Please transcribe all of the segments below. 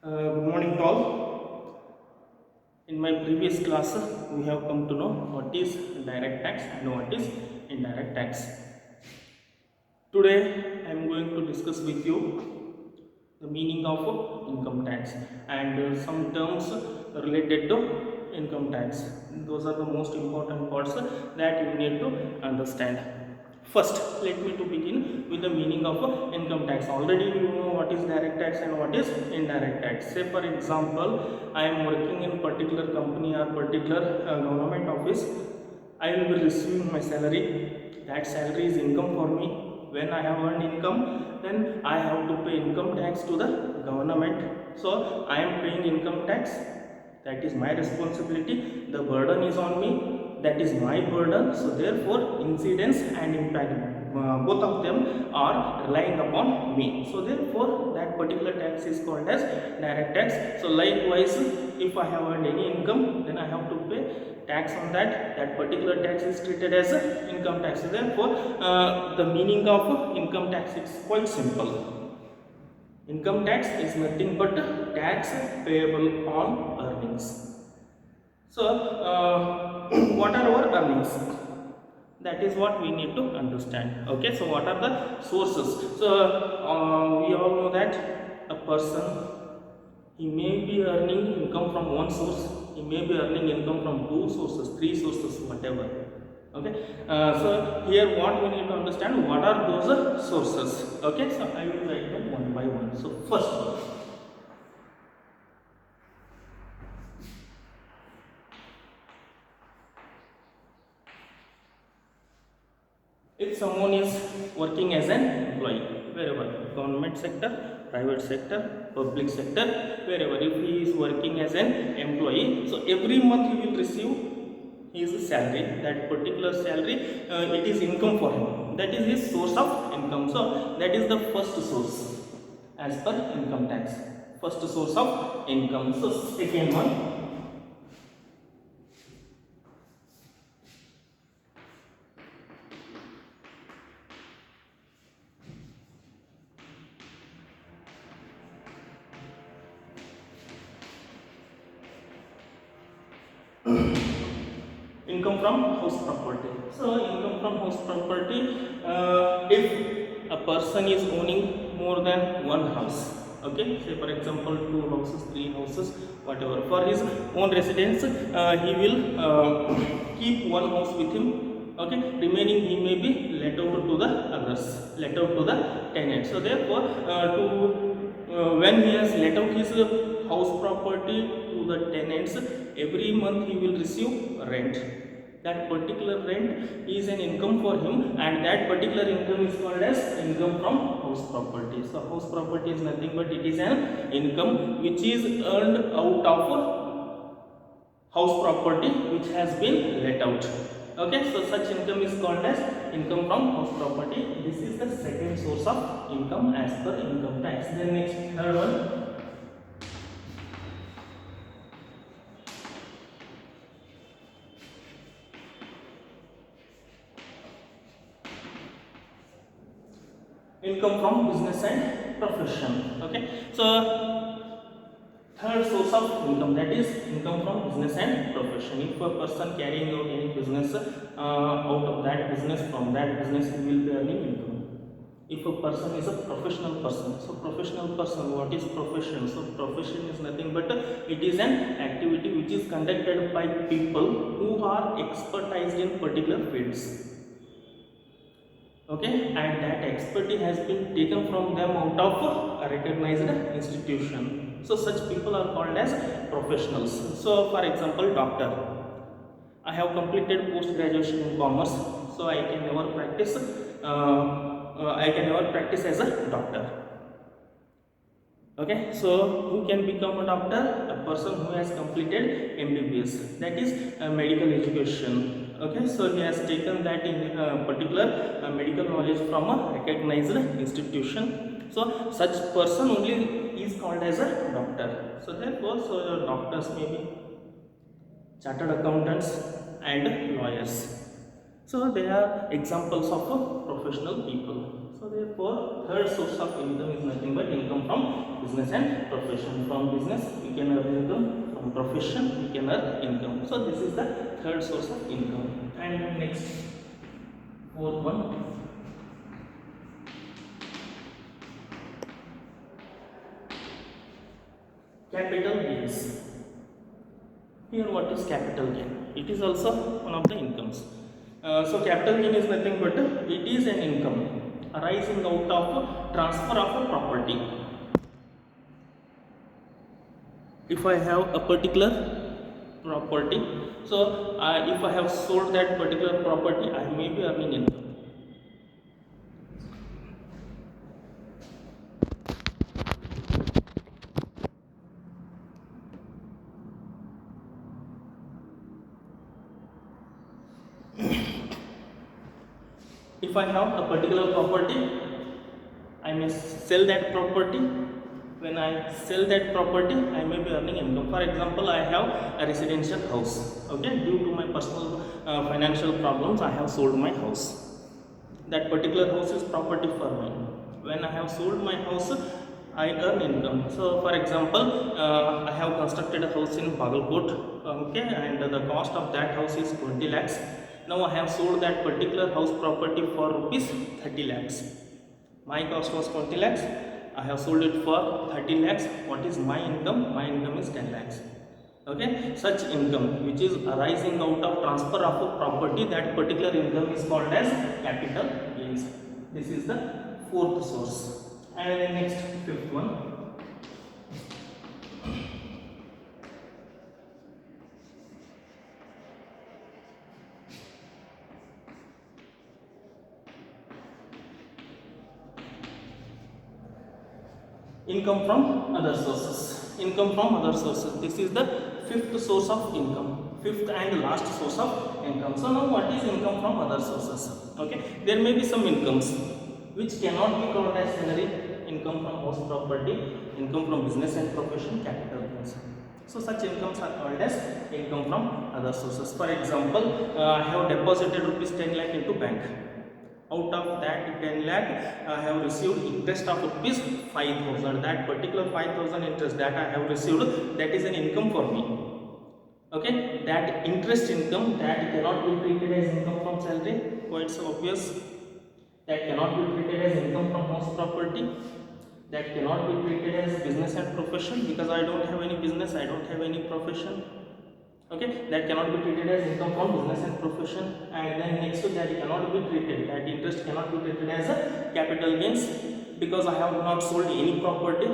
Good morning to all. In my previous class, we have come to know what is direct tax and what is indirect tax. Today, I am going to discuss with you the meaning of income tax and some terms related to income tax. Those are the most important parts that you need to understand. First, let me to begin with the meaning of income tax. Already you know what is direct tax and what is indirect tax. Say for example, I am working in particular company or particular government office. I will be receiving my salary. That salary is income for me. When I have earned income, then I have to pay income tax to the government. So I am paying income tax. That is my responsibility. The burden is on me. That is my burden. So therefore, incidence and impact, both of them are relying upon me. So therefore, that particular tax is called as direct tax. So likewise, if I have earned any income, then I have to pay tax on that. That particular tax is treated as income tax. So therefore, the meaning of income tax is quite simple. Income tax is nothing but tax payable on earnings. So, what are our earnings? That is what we need to understand. Okay, so what are the sources? So, we all know that a person, he may be earning income from one source, he may be earning income from two sources, three sources, whatever. Okay, so here what we need to understand, what are those sources. Okay, so I will write them one by one. So first, if someone is working as an employee, wherever, government sector, private sector, public sector, wherever, if he is working as an employee, so every month he will receive his salary. That particular salary, it is income for him. That is his source of income. So that is the first source as per income tax. First source of income. So second one, income from house property. So income from house property, if a person is owning more than one house, okay, say for example two houses, three houses, whatever, for his own residence, he will keep one house with him. Okay, remaining he may be let out to the others, let out to the tenants. So therefore, when he has let out his house property to the tenants, every month he will receive rent. That particular rent is an income for him, and that particular income is called as income from house property. So house property is nothing but it is an income which is earned out of house property which has been let out. Okay, so such income is called as income from house property. This is the second source of income as per income tax. Then next, third one, income from business and profession. Okay, so third source of income, that is income from business and profession. If a person carrying out any business, out of that business, from that business he will be earning income. If a person is a professional person, so professional person, what is profession? So profession is nothing but it is an activity which is conducted by people who are expertised in particular fields. Okay, and that expertise has been taken from them out of a recognized institution. So such people are called as professionals. So for example, doctor, I have completed post graduation in commerce, so I can never practice, as a doctor. Okay, so who can become a doctor? A person who has completed MBBS, that is medical education. Okay, so he has taken that in particular medical knowledge from a recognized institution. So such person only is called as a doctor. So therefore, so doctors may be chartered accountants and lawyers. So they are examples of professional people. So therefore, third source of income is nothing but income from business and profession. From business we can earn income, from profession we can earn income. So this is the third source of income. And next, fourth one, capital gains. Here what is capital gain? It is also one of the incomes. So capital gain is nothing but it is an income arising out of transfer of a property. If I have a particular property, so if I have sold that particular property, I may be earning income. If I have a particular property, I may sell that property. When I sell that property, I may be earning income. For example, I have a residential house. Okay, due to my personal financial problems, I have sold my house. That particular house is property for me. When I have sold my house, I earn income. So, for example, I have constructed a house in Bagalkot. Okay, and the cost of that house is 20 lakhs. Now I have sold that particular house property for rupees 30 lakhs. My cost was 20 lakhs. I have sold it for 30 lakhs. What is my income? My income is 10 lakhs. Okay, such income which is arising out of transfer of a property, that particular income is called as capital gains. This is the fourth source. And next, fifth one, income from other sources. Income from other sources. This is the fifth source of income. Fifth and last source of income. So now what is income from other sources? Okay, there may be some incomes which cannot be called as salary. Income from house property, income from business and profession, capital gains. So such incomes are called as income from other sources. For example, I have deposited rupees 10 lakh into bank. Out of that 10 lakh, I have received interest of rupees 5,000. That particular 5,000 interest that I have received, that is an income for me. Okay, that interest income, that cannot be treated as income from salary. Quite so obvious. That cannot be treated as income from house property. That cannot be treated as business and profession, because I don't have any business, I don't have any profession. Okay, that cannot be treated as income from business and profession. And then next to that, cannot be treated, that interest cannot be treated as a capital gains, because I have not sold any property.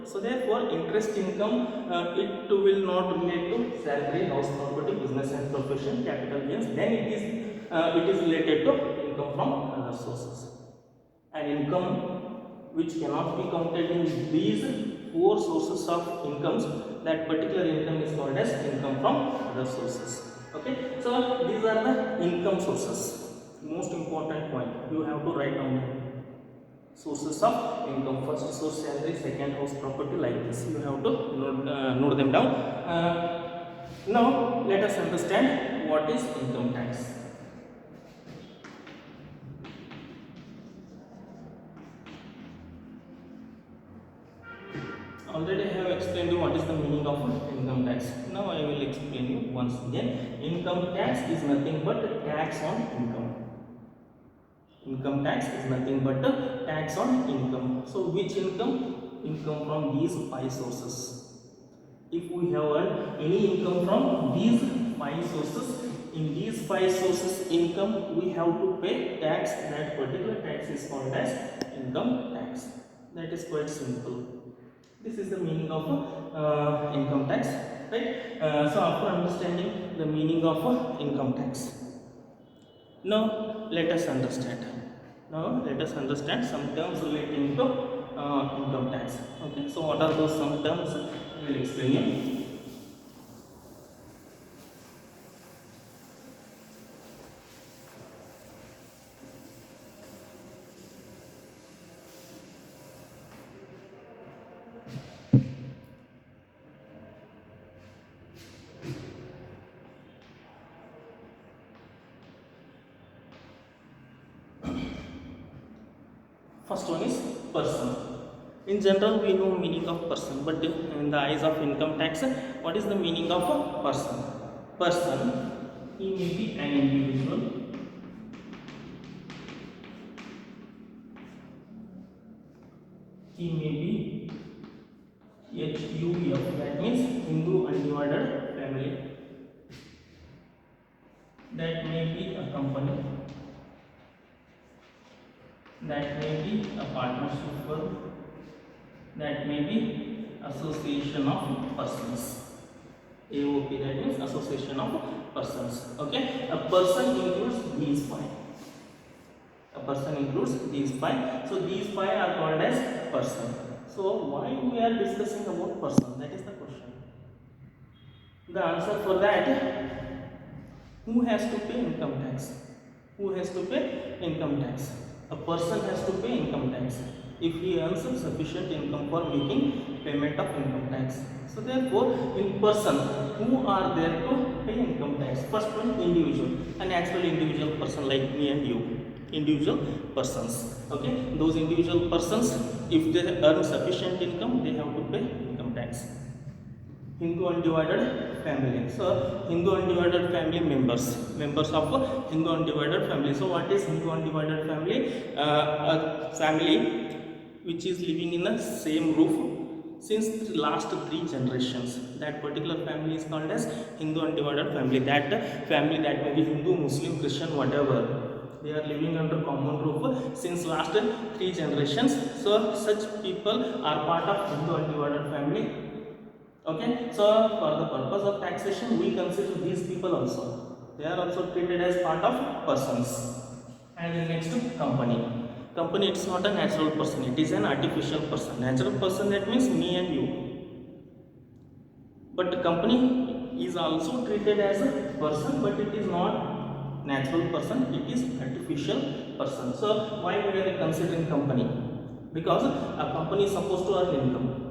So therefore interest income, it will not relate to salary, house property, business and profession, capital gains. Then it is related to income from other sources. And income which cannot be counted in these four sources of incomes, that particular income is called as income from other sources. Okay, so these are the income sources. Most important point, you have to write down sources of income. First source salary, second house property, like this. You have to note them down. Now let us understand what is income tax. Already I have explained you what is the meaning of income tax. Now I will explain you once again. Income tax is nothing but tax on income. Income tax is nothing but a tax on income. So which income? Income from these five sources. If we have earned any income from these five sources, in these five sources income, we have to pay tax. That particular tax is called as income tax. That is quite simple. This is the meaning of income tax, right? So after understanding the meaning of income tax, now let us understand. Now let us understand some terms relating to income tax. Okay, so what are those some terms? I will explain you. First one is person. In general, we know meaning of person, but in the eyes of income tax, what is the meaning of a person? Person, he may be an individual, he may be HUF, that means Hindu undivided family, that may be a company, that may be a partnership firm, that may be association of persons. AOP, that means association of persons. Okay, a person includes these five. A person includes these five. So these five are called as person. So why we are discussing about person? That is the question. The answer for that: who has to pay income tax? Who has to pay income tax? A person has to pay income tax if he earns sufficient income for making payment of income tax. So therefore, in person, who are there to pay income tax? First one, individual, an actual individual person like me and you. Individual persons. Okay, those individual persons, if they earn sufficient income, they have to pay income tax. Hindu undivided family. So Hindu undivided family members of Hindu undivided family. So what is Hindu undivided family? A family which is living in the same roof since the last 3 generations. That particular family is called as Hindu undivided family. That family, that may be Hindu, Muslim, Christian, whatever, they are living under common roof since last 3 generations. So such people are part of Hindu undivided family. Okay, so for the purpose of taxation, we consider these people also. They are also treated as part of persons. And the next, company. Company, it's not a natural person, it is an artificial person. Natural person, that means me and you. But the company is also treated as a person, but it is not natural person, it is artificial person. So why we are considering company? Because a company is supposed to earn income.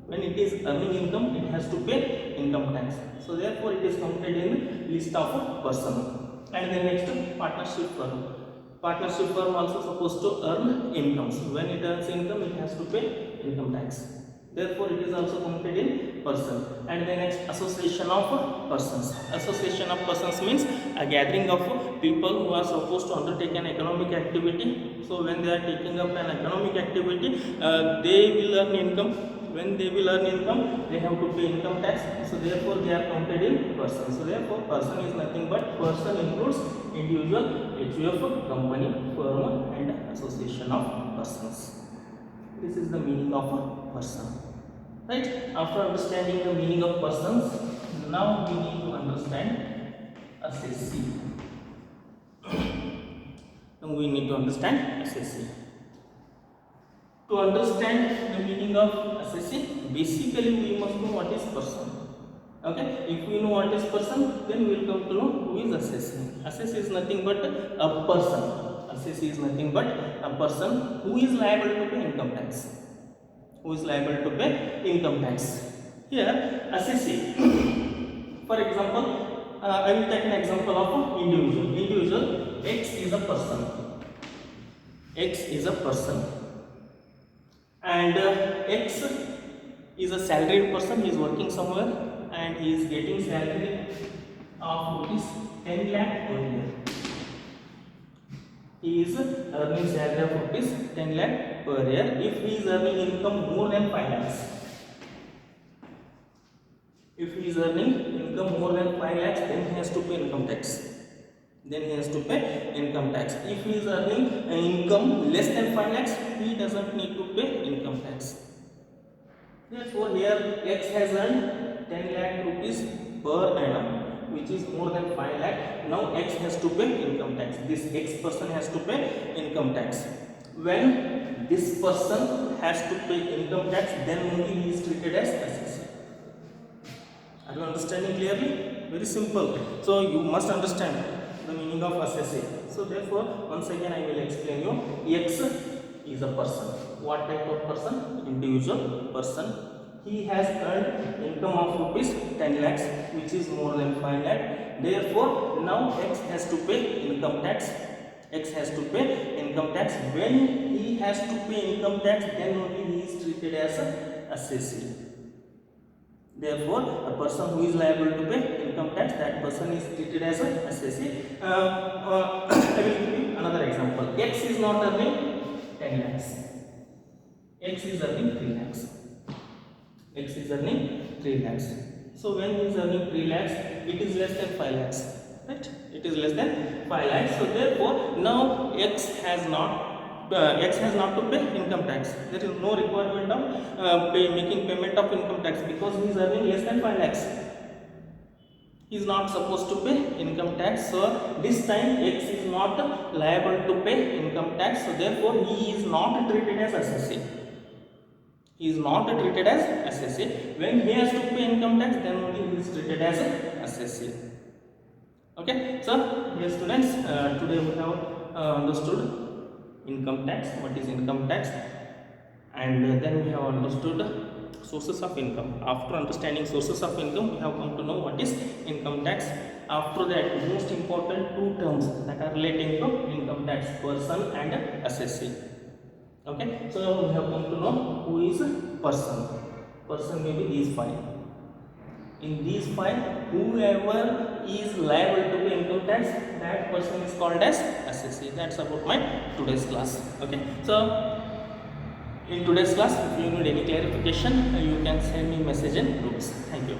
When it is earning income, it has to pay income tax. So therefore, it is counted in list of a person. And then next, partnership firm. Partnership firm also supposed to earn income. So when it earns income, it has to pay income tax. Therefore, it is also counted in person. And then next, association of persons. Association of persons means a gathering of people who are supposed to undertake an economic activity. So when they are taking up an economic activity, they will earn income. When they will earn income, they have to pay income tax. So therefore, they are counted in person. So therefore, person is nothing but person includes individual, HUF, company, firm, and association of persons. This is the meaning of a person. Right? After understanding the meaning of persons, now we need to understand assessee. Now we need to understand assessee. To understand the meaning of assessee, basically we must know what is person. Okay, if we know what is person, then we will come to know who is assessee. Assessee is nothing but a person. Assessee is nothing but a person who is liable to pay income tax. Who is liable to pay income tax. Here, assessee. For example, I will take an example of an individual. Individual X is a person. X is a person. And X is a salaried person. He is working somewhere and he is getting salary of rupees 10 lakh per year. He is earning salary of rupees 10 lakh per year. If he is earning income more than 5 lakhs, if he is earning income more than 5 lakhs, then he has to pay income tax. Then he has to pay income tax. If he is earning income less than 5 lakhs, he doesn't need to pay income tax. Therefore, here X has earned 10 lakh rupees per annum, which is more than 5 lakh. Now X has to pay income tax. This X person has to pay income tax. When this person has to pay income tax, then only he is treated as assessee. Are you understanding clearly? Very simple. So you must understand the meaning of assessee. So therefore, once again I will explain you. X is a person. What type of person? Individual person. He has earned income of rupees 10 lakhs, which is more than 5 lakh. Therefore, now X has to pay income tax. X has to pay income tax when he has to pay income tax, then only he is treated as a assessee. Therefore, a person who is liable to pay income tax, that person is treated as a assessee. I will give you another example. X is not earning 10 lakhs. X is earning 3 lakhs. X is earning 3 lakhs. So when he is earning 3 lakhs, it is less than 5 lakhs. Right? It is less than 5 lakhs. So therefore, now X has not to pay income tax. There is no requirement of making payment of income tax because he is earning less than 5 lakhs. He is not supposed to pay income tax. So this time X is not liable to pay income tax. So therefore, he is not treated as assessee. He is not treated as assessee. When he has to pay income tax, then only he is treated as assessee. Okay, so dear students, today we have understood income tax, what is income tax, and then we have understood sources of income. After understanding sources of income, we have come to know what is income tax. After that, most important two terms that are relating to income tax: person and assessee. Okay, so we have come to know who is person. Person may be these five. In these five, whoever is liable to pay income tax, that person is called as assessee. That's about my today's class. Okay, so in today's class, if you need any clarification, you can send me message in groups. Thank you.